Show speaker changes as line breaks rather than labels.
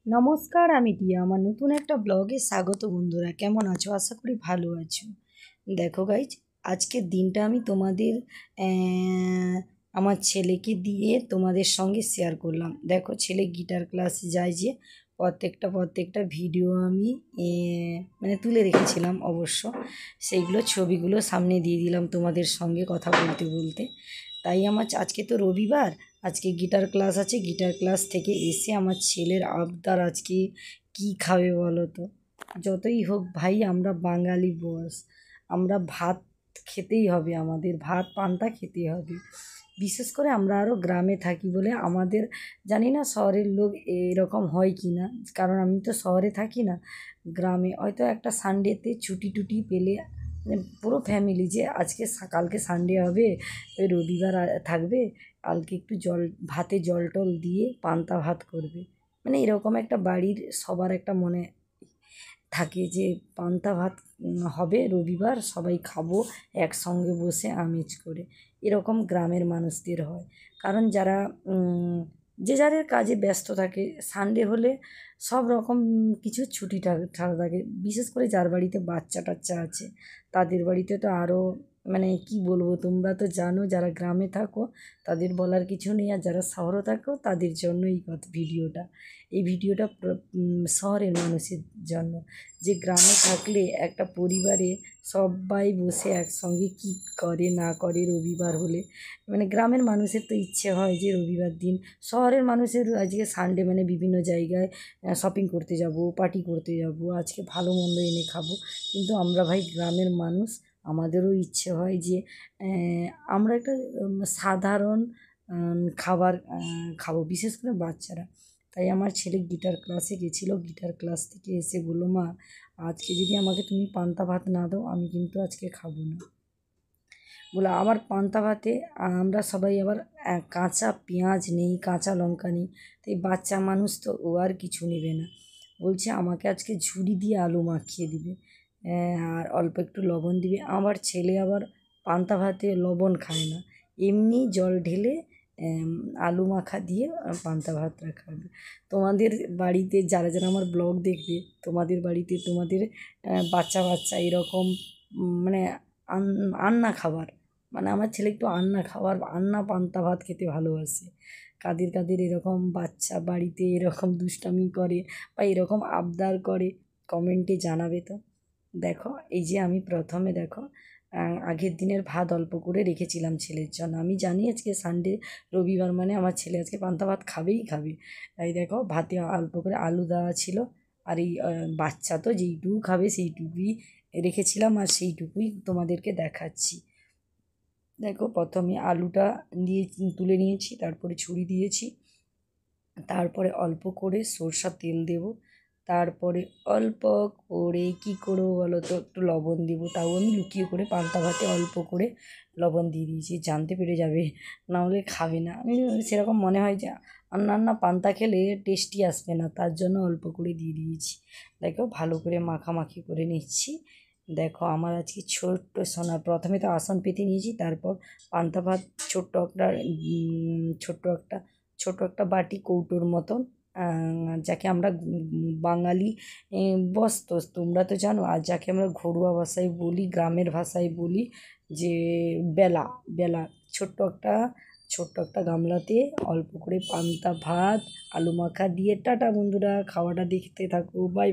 নমস্কার, আমি টিয়া। আমার নতুন একটা ব্লগে স্বাগত। বন্ধুরা, কেমন আছো? আশা করি ভালো আছো। দেখো গাইজ, আজকের দিনটা আমি তোমাদের আমার ছেলেকে দিয়ে তোমাদের সঙ্গে শেয়ার করলাম। দেখো, ছেলে গিটার ক্লাসে যায় যে প্রত্যেকটা ভিডিও আমি মানে তুলে রেখেছিলাম অবশ্য। সেইগুলো ছবিগুলো সামনে দিয়ে দিলাম তোমাদের সঙ্গে কথা বলতে বলতে। তাই আমার আজকে তো রবিবার, আজকে গিটার ক্লাস আছে। গিটার ক্লাস থেকে এসে আমার ছেলের আবদার আজকে কি খাবে বলো তো। যতই হোক ভাই, আমরা বাঙালি বস, আমরা ভাত খেতেই হবে, আমাদের ভাত পান্তা খেতেই হবে। বিশেষ করে আমরা আরও গ্রামে থাকি বলে আমাদের, জানি না শহরের লোক এরকম হয় কি না, কারণ আমি তো শহরে থাকি না। গ্রামে হয়তো একটা সানডেতে ছুটি টুটি পেলে মানে পুরো ফ্যামিলি যে আজকে কালকে সানডে হবে, ওই রবিবার থাকবে, কালকে একটু ভাতে জল টল দিয়ে পান্তা ভাত করবে। মানে এরকম একটা বাড়ির সবার একটা মনে থাকে যে পান্তা ভাত হবে রবিবার, সবাই খাবো একসঙ্গে বসে আমেজ করে। এরকম গ্রামের মানুষদের হয়। কারণ যারা যে যাদের কাজে ব্যস্ত থাকে, সানডে হলে সব রকম কিছু ছুটি ছাড়া থাকে। বিশেষ করে যার বাড়িতে বাচ্চা টাচ্চা আছে, তাদের বাড়িতে তো আরও মানে কি বলবো, তোমরা তো জানো যারা গ্রামে থাকো তাদের বলার কিছু নেই, আর যারা শহরে থাকো তাদের জন্য এই ভিডিওটা শহরের মানুষের জন্য। যে গ্রামে থাকলে একটা পরিবারে সবাই বসে একসঙ্গে কী করে না করে রবিবার হলে, মানে গ্রামের মানুষের তো ইচ্ছে হয় যে রবিবার দিন, শহরের মানুষের আজকে সানডে মানে বিভিন্ন জায়গায় শপিং করতে যাব, পার্টি করতে যাব, আজকে ভালো মন্দ এনে খাবো। কিন্তু আমরা ভাই গ্রামের মানুষ, আমাদেরও ইচ্ছে হয় যে আমরা একটা সাধারণ খাবার খাবো, বিশেষ করে বাচ্চারা। তাই আমার ছেলে গিটার ক্লাসে গেছিলো, গিটার ক্লাস থেকে এসে বললো, মা আজকে যদি আমাকে তুমি পান্তা ভাত না দাও আমি কিন্তু আজকে খাবো না। বলে আবার পান্তা ভাতে আমরা সবাই আবার কাঁচা পেঁয়াজ নেই, কাঁচা লঙ্কা নেই। তো এই বাচ্চা মানুষ তো, ও আর কিছু নেবে না, বলছে আমাকে আজকে ঝুড়ি দিয়ে আলু মাখিয়ে দিবে, আর অল্প একটু লবণ দিবে। আমার ছেলে আবার পান্তা ভাতে লবণ খায় না, এমনি জল ঢেলে আলু মাখা দিয়ে পান্তা ভাতটা খাবে। তোমাদের বাড়িতে যারা যারা আমার ব্লগ দেখবে, তোমাদের বাড়িতে তোমাদের বাচ্চা বাচ্চা এরকম মানে আন্না খাবার, মানে আমার ছেলে একটু আন্না খাবার, আন্না পান্তা ভাত খেতে ভালোবাসে। কাদের কাদের এরকম বাচ্চা বাড়িতে এরকম দুষ্টামি করে বা এরকম আবদার করে, কমেন্টে জানাবে তো। দেখো, এই যে আমি প্রথমে দেখো আগের দিনের ভাত অল্প করে রেখেছিলাম ছেলের জন্য। আমি জানি আজকে সানডে, রবিবার মানে আমার ছেলে আজকে পান্তা ভাত খাবেই খাবে। তাই দেখো, ভাতে অল্প করে আলু দেওয়া ছিল, আর এই বাচ্চা তো যেইটুকু খাবে সেইটুকুই রেখেছিলাম, আর সেইটুকুই তোমাদেরকে দেখাচ্ছি। দেখো, প্রথমে আলুটা দিয়ে তুলে নিয়েছি, তারপরে ছুরি দিয়েছি, তারপরে অল্প করে সরষার তেল দেব, তারপরে অল্প করে কি করবো বলো তো, একটু লবণ দেবো। তাও আমি লুকিয়ে করে পান্তা ভাতে অল্প করে লবণ দিয়ে দিয়েছি, জানতে পেরে যাবে, না হলে খাবে না। আমি সেরকম মনে হয় যে অন্যান্য পান্তা খেলে টেস্টি আসবে না, তার জন্য অল্প করে দিয়ে দিয়েছি। দেখো, ভালো করে মাখামাখি করে নিচ্ছি। দেখো, আমার আজকে ছোট্ট সোনা, প্রথমে তো আসন পেতে নিয়েছি, তারপর পান্তা ভাত ছোট্ট একটা বাটি কৌটোর মতন, যাকে আমরা বাঙালি বস্তো, তোমরা তো জানো, আর যাকে আমরা ঘরোয়া ভাষায় বলি, গ্রামের ভাষায় বলি যে বেলা। বেলা ছোট্ট একটা গামলাতে অল্প করে পান্তা ভাত আলু মাখা দিয়ে, টাটা বন্ধুরা, খাওয়াটা দেখতে থাকো, বাই।